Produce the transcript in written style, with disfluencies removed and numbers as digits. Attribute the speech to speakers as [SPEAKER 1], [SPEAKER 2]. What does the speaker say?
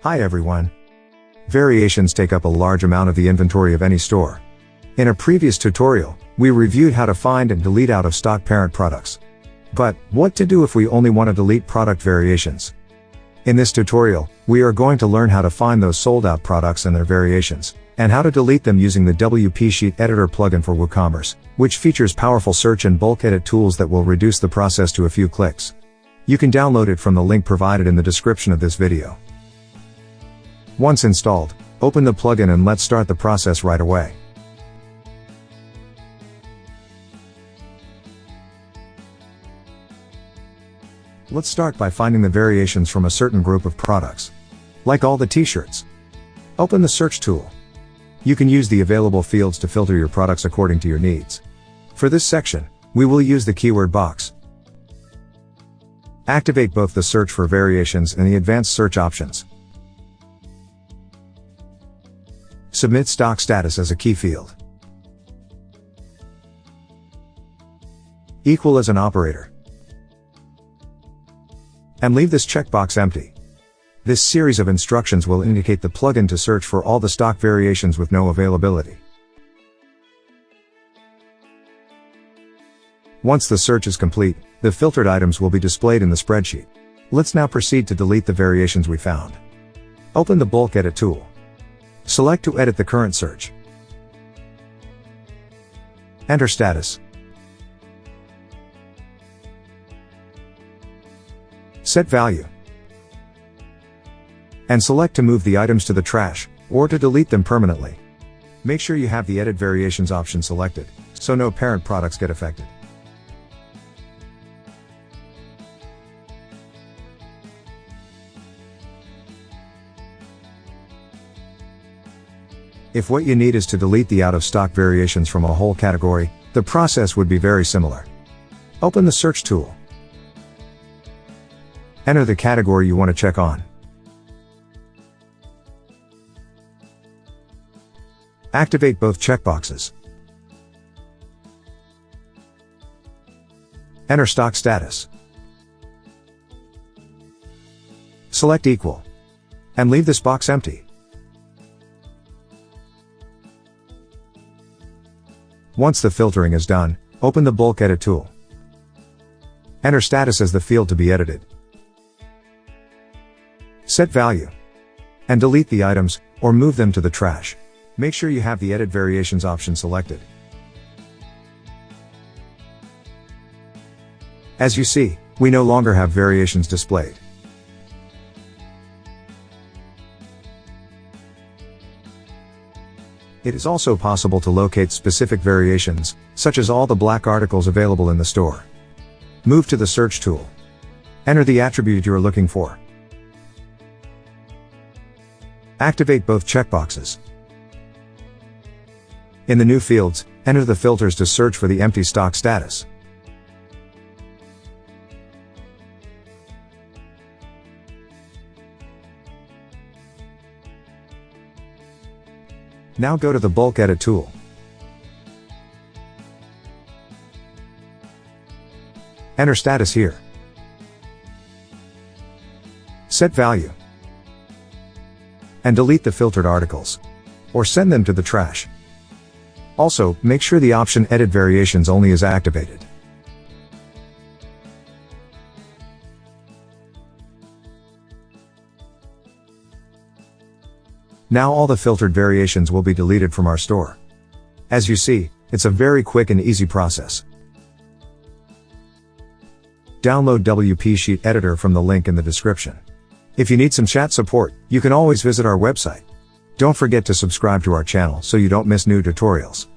[SPEAKER 1] Hi everyone. Variations take up a large amount of the inventory of any store. In a previous tutorial, we reviewed how to find and delete out-of-stock parent products. But, what to do if we only want to delete product variations? In this tutorial, we are going to learn how to find those sold-out products and their variations, and how to delete them using the WP Sheet Editor plugin for WooCommerce, which features powerful search and bulk edit tools that will reduce the process to a few clicks. You can download it from the link provided in the description of this video. Once installed, open the plugin and let's start the process right away. Let's start by finding the variations from a certain group of products. Like all the t-shirts. Open the search tool. You can use the available fields to filter your products according to your needs. For this section, we will use the keyword box. Activate both the search for variations and the advanced search options. Submit stock status as a key field. Equal as an operator. And leave this checkbox empty. This series of instructions will indicate the plugin to search for all the stock variations with no availability. Once the search is complete, the filtered items will be displayed in the spreadsheet. Let's now proceed to delete the variations we found. Open the bulk edit tool. Select to edit the current search. Enter status. Set value. And select to move the items to the trash, or to delete them permanently. Make sure you have the Edit Variations option selected, so no parent products get affected. If what you need is to delete the out-of-stock variations from a whole category, the process would be very similar. Open the search tool. Enter the category you want to check on. Activate both checkboxes. Enter stock status. Select equal. And leave this box empty. Once the filtering is done, open the bulk edit tool. Enter status as the field to be edited. Set value. And delete the items, or move them to the trash. Make sure you have the Edit Variations option selected. As you see, we no longer have variations displayed. It is also possible to locate specific variations, such as all the black articles available in the store. Move to the search tool. Enter the attribute you are looking for. Activate both checkboxes. In the new fields, enter the filters to search for the empty stock status. Now go to the bulk edit tool. Enter status here. Set value. And delete the filtered articles. Or send them to the trash. Also, make sure the option Edit Variations only is activated. Now all the filtered variations will be deleted from our store. As you see, it's a very quick and easy process. Download WP Sheet Editor from the link in the description. If you need some chat support, you can always visit our website. Don't forget to subscribe to our channel so you don't miss new tutorials.